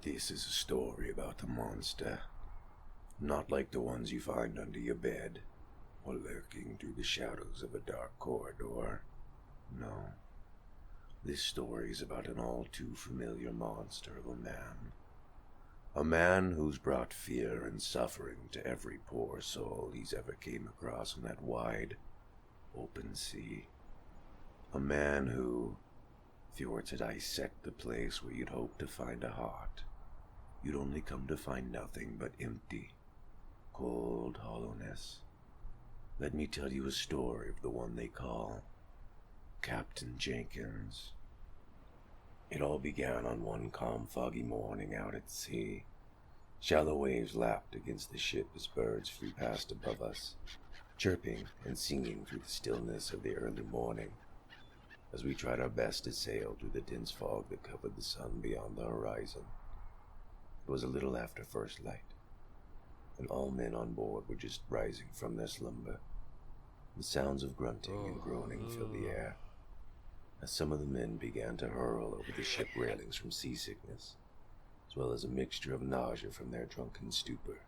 This is a story about a monster, not like the ones you find under your bed or lurking through the shadows of a dark corridor. No, this story is about an all too familiar monster of a man. A man who's brought fear and suffering to every poor soul he's ever came across on that wide, open sea. A man who, if you were to dissect the place where you'd hope to find a heart, you'd only come to find nothing but empty, cold hollowness. Let me tell you a story of the one they call Captain Jenkins. It all began on one calm, foggy morning out at sea. Shallow waves lapped against the ship as birds flew past above us, chirping and singing through the stillness of the early morning, as we tried our best to sail through the dense fog that covered the sun beyond the horizon. It was a little after first light, and all men on board were just rising from their slumber. The sounds of grunting and groaning filled the air, as some of the men began to hurl over the ship railings from seasickness, as well as a mixture of nausea from their drunken stupor,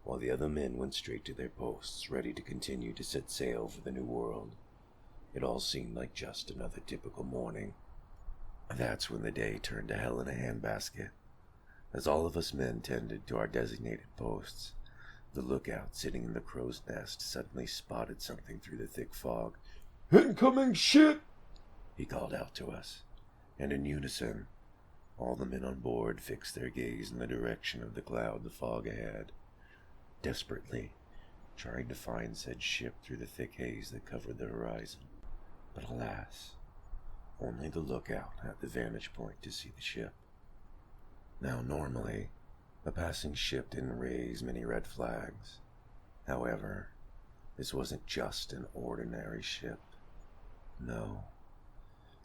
while the other men went straight to their posts, ready to continue to set sail for the new world. It all seemed like just another typical morning. That's when the day turned to hell in a handbasket. As all of us men tended to our designated posts, the lookout sitting in the crow's nest suddenly spotted something through the thick fog. "Incoming ship!" he called out to us, and in unison, all the men on board fixed their gaze in the direction of the cloud the fog ahead, desperately trying to find said ship through the thick haze that covered the horizon. But alas, only the lookout had the vantage point to see the ship. Now, normally, a passing ship didn't raise many red flags. However, this wasn't just an ordinary ship. No.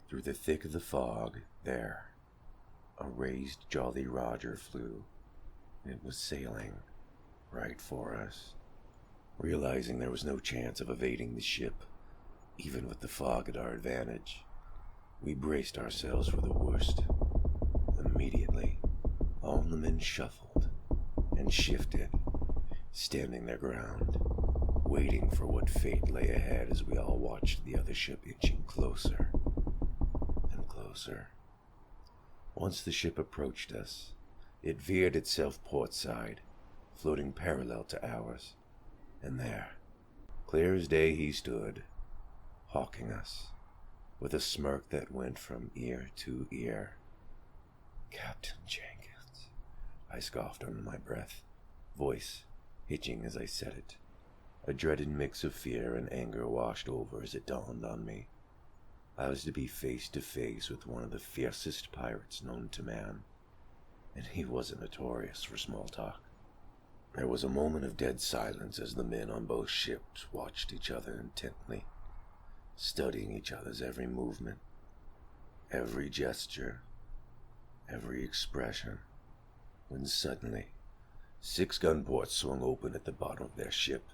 Through the thick of the fog, there, a raised Jolly Roger flew, and it was sailing right for us. Realizing there was no chance of evading the ship, even with the fog at our advantage, we braced ourselves for the worst. Immediately, all the men shuffled and shifted, standing their ground, waiting for what fate lay ahead as we all watched the other ship inching closer and closer. Once the ship approached us, it veered itself port side, floating parallel to ours, and there, clear as day, he stood, hawking us, with a smirk that went from ear to ear. "Captain Jenkins," I scoffed under my breath, voice hitching as I said it. A dreaded mix of fear and anger washed over as it dawned on me. I was to be face to face with one of the fiercest pirates known to man, and he wasn't notorious for small talk. There was a moment of dead silence as the men on both ships watched each other intently, studying each other's every movement, every gesture, every expression, when suddenly 6 gun ports swung open at the bottom of their ship,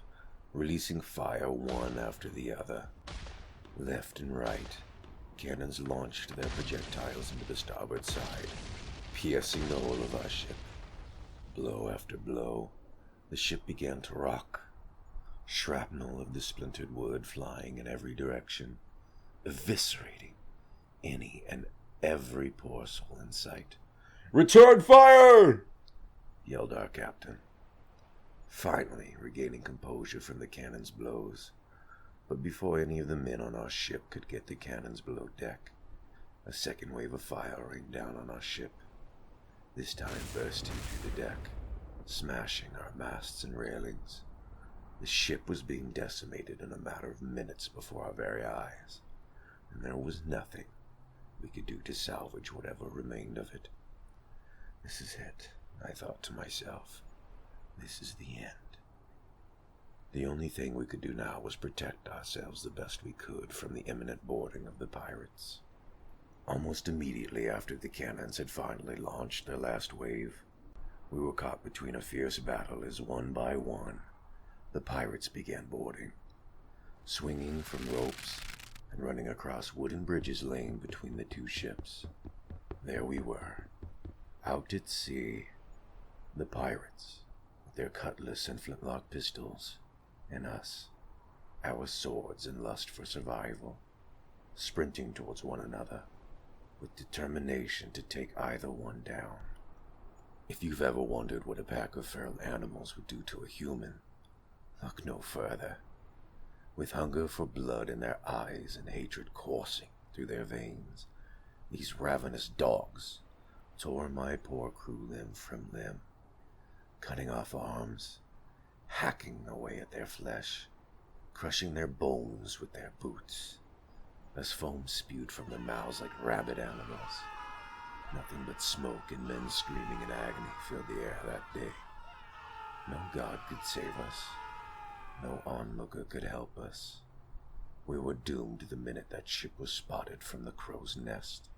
releasing fire one after the other. Left and right, cannons launched their projectiles into the starboard side, piercing the hull of our ship. Blow after blow, the ship began to rock, shrapnel of the splintered wood flying in every direction, eviscerating any and every poor soul in sight. "Return fire!" yelled our captain, finally regaining composure from the cannon's blows. But before any of the men on our ship could get the cannons below deck, a second wave of fire rained down on our ship, this time bursting through the deck, smashing our masts and railings. The ship was being decimated in a matter of minutes before our very eyes, and there was nothing we could do to salvage whatever remained of it. This is it, I thought to myself. This is the end. The only thing we could do now was protect ourselves the best we could from the imminent boarding of the pirates. Almost immediately after the cannons had finally launched their last wave, we were caught between a fierce battle as one by one, the pirates began boarding, swinging from ropes and running across wooden bridges laying between the two ships. There we were, Out at sea, the pirates, with their cutlass and flintlock pistols, and us, our swords and lust for survival, sprinting towards one another, with determination to take either one down. If you've ever wondered what a pack of feral animals would do to a human, look no further. With hunger for blood in their eyes and hatred coursing through their veins, these ravenous dogs tore my poor crew limb from limb, cutting off arms, hacking away at their flesh, crushing their bones with their boots, as foam spewed from their mouths like rabid animals. Nothing but smoke and men screaming in agony filled the air that day. No god could save us. No onlooker could help us. We were doomed the minute that ship was spotted from the crow's nest.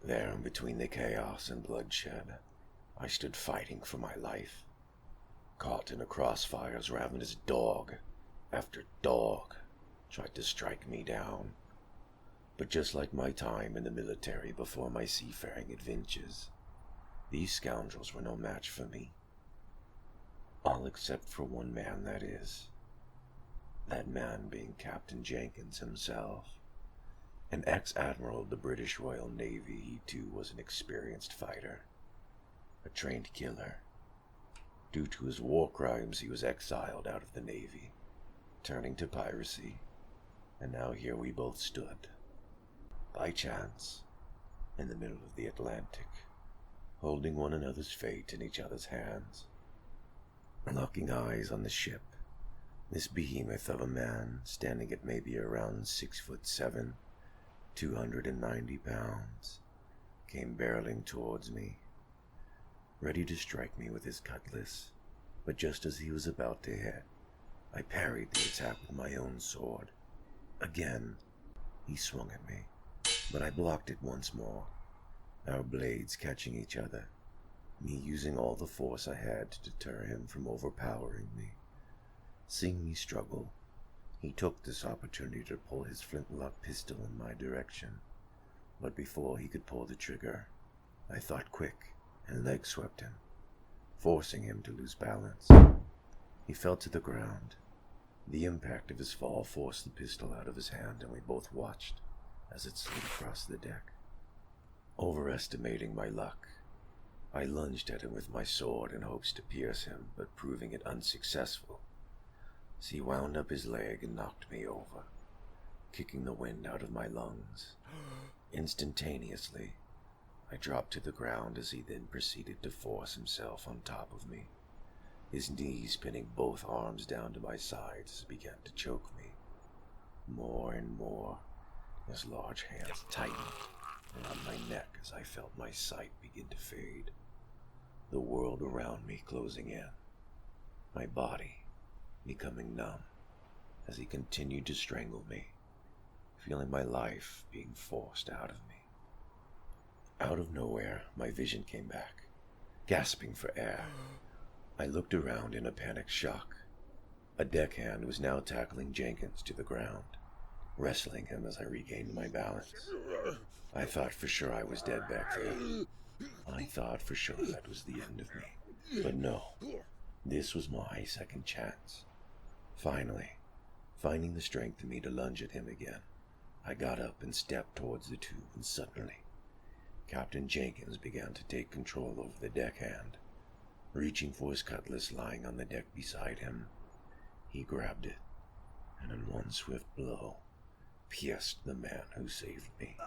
There, in between the chaos and bloodshed, I stood fighting for my life. Caught in a crossfire's ravenous dog after dog tried to strike me down. But just like my time in the military before my seafaring adventures, these scoundrels were no match for me. All except for one man, that is. That man being Captain Jenkins himself. An ex-admiral of the British Royal Navy, he too was an experienced fighter. A trained killer. Due to his war crimes, he was exiled out of the Navy, turning to piracy. And now here we both stood, by chance, in the middle of the Atlantic, holding one another's fate in each other's hands. Locking eyes on the ship, this behemoth of a man, standing at maybe around 6'7", 290 pounds, came barreling towards me, ready to strike me with his cutlass. But just as he was about to hit, I parried the attack with my own sword. Again, he swung at me, but I blocked it once more, our blades catching each other, me using all the force I had to deter him from overpowering me. Seeing me struggle, he took this opportunity to pull his flintlock pistol in my direction, but before he could pull the trigger, I thought quick and leg swept him, forcing him to lose balance. He fell to the ground. The impact of his fall forced the pistol out of his hand, and we both watched as it slid across the deck. Overestimating my luck, I lunged at him with my sword in hopes to pierce him, but proving it unsuccessful, as he wound up his leg and knocked me over, kicking the wind out of my lungs. Instantaneously, I dropped to the ground as he then proceeded to force himself on top of me, his knees pinning both arms down to my sides as he began to choke me. More and more, his large hands tightened around my neck as I felt my sight begin to fade, the world around me closing in, my body becoming numb as he continued to strangle me, feeling my life being forced out of me. Out of nowhere, my vision came back, gasping for air. I looked around in a panicked shock. A deckhand was now tackling Jenkins to the ground, wrestling him as I regained my balance. I thought for sure I was dead back there. I thought for sure that was the end of me. But no, this was my second chance. Finally, finding the strength in me to lunge at him again, I got up and stepped towards the two, and suddenly, Captain Jenkins began to take control over the deckhand. Reaching for his cutlass lying on the deck beside him, he grabbed it, and in one swift blow, pierced the man who saved me,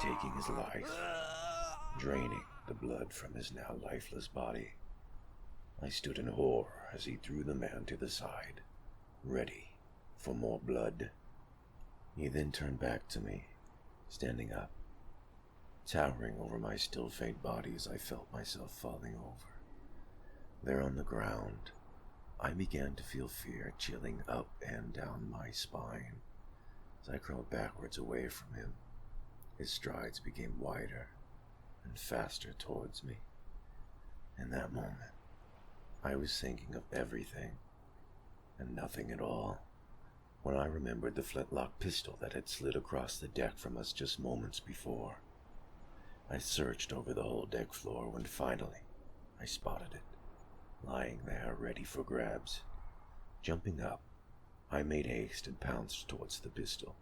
taking his life, draining the blood from his now lifeless body. I stood in horror as he threw the man to the side, ready for more blood. He then turned back to me, standing up, towering over my still faint body as I felt myself falling over. There on the ground, I began to feel fear chilling up and down my spine. As I crawled backwards away from him, his strides became wider and faster towards me. In that moment, I was thinking of everything and nothing at all when I remembered the flintlock pistol that had slid across the deck from us just moments before. I searched over the whole deck floor when finally I spotted it, lying there ready for grabs. Jumping up, I made haste and pounced towards the pistol,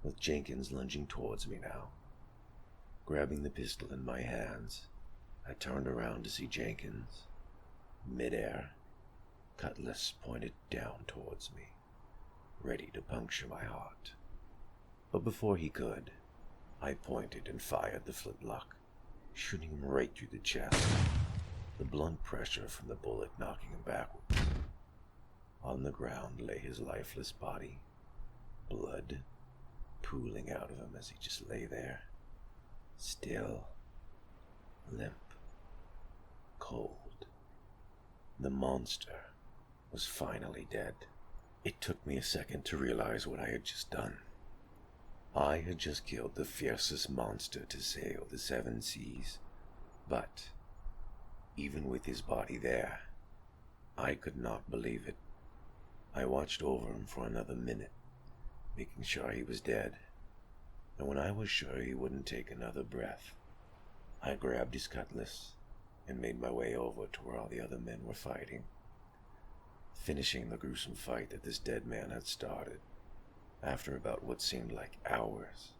with Jenkins lunging towards me now. Grabbing the pistol in my hands, I turned around to see Jenkins, midair, cutlass pointed down towards me, ready to puncture my heart. But before he could, I pointed and fired the flintlock, shooting him right through the chest, the blunt pressure from the bullet knocking him backwards. On the ground lay his lifeless body, blood pooling out of him as he just lay there, still, limp, cold. The monster was finally dead. It took me a second to realize what I had just done. I had just killed the fiercest monster to sail the seven seas, but even with his body there, I could not believe it. I watched over him for another minute, making sure he was dead, and when I was sure he wouldn't take another breath, I grabbed his cutlass and made my way over to where all the other men were fighting, finishing the gruesome fight that this dead man had started. After about what seemed like hours,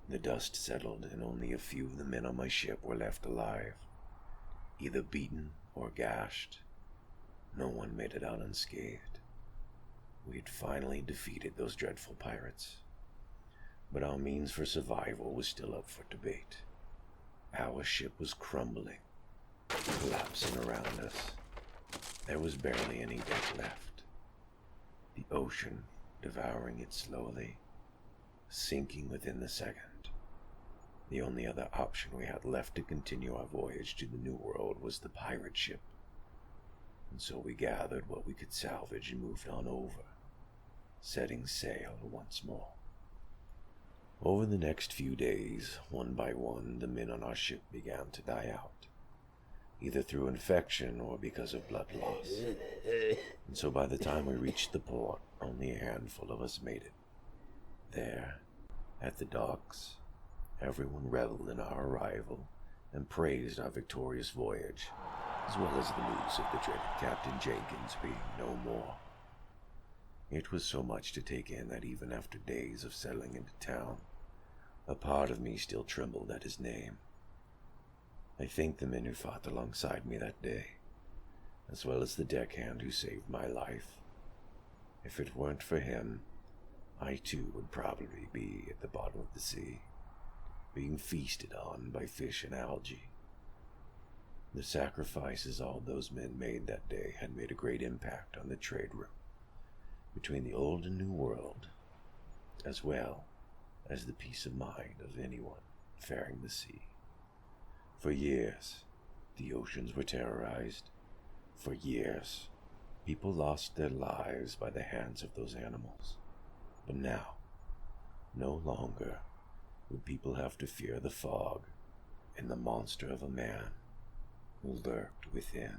the dust settled and only a few of the men on my ship were left alive, either beaten or gashed. No one made it out unscathed. We had finally defeated those dreadful pirates, but our means for survival was still up for debate. Our ship was crumbling, collapsing around us. There was barely any deck left. The ocean devouring it slowly, sinking within the second. The only other option we had left to continue our voyage to the New World was the pirate ship, and so we gathered what we could salvage and moved on over, setting sail once more. Over the next few days, one by one, the men on our ship began to die out, either through infection or because of blood loss. And so by the time we reached the port, only a handful of us made it. There, at the docks, everyone reveled in our arrival and praised our victorious voyage, as well as the news of the dreaded Captain Jenkins being no more. It was so much to take in that even after days of settling into town, a part of me still trembled at his name. I thanked the men who fought alongside me that day, as well as the deckhand who saved my life. If it weren't for him, I too would probably be at the bottom of the sea, being feasted on by fish and algae. The sacrifices all those men made that day had made a great impact on the trade route between the old and new world, as well as the peace of mind of anyone faring the sea. For years, the oceans were terrorized. For years, people lost their lives by the hands of those animals. But now, no longer would people have to fear the fog and the monster of a man who lurked within.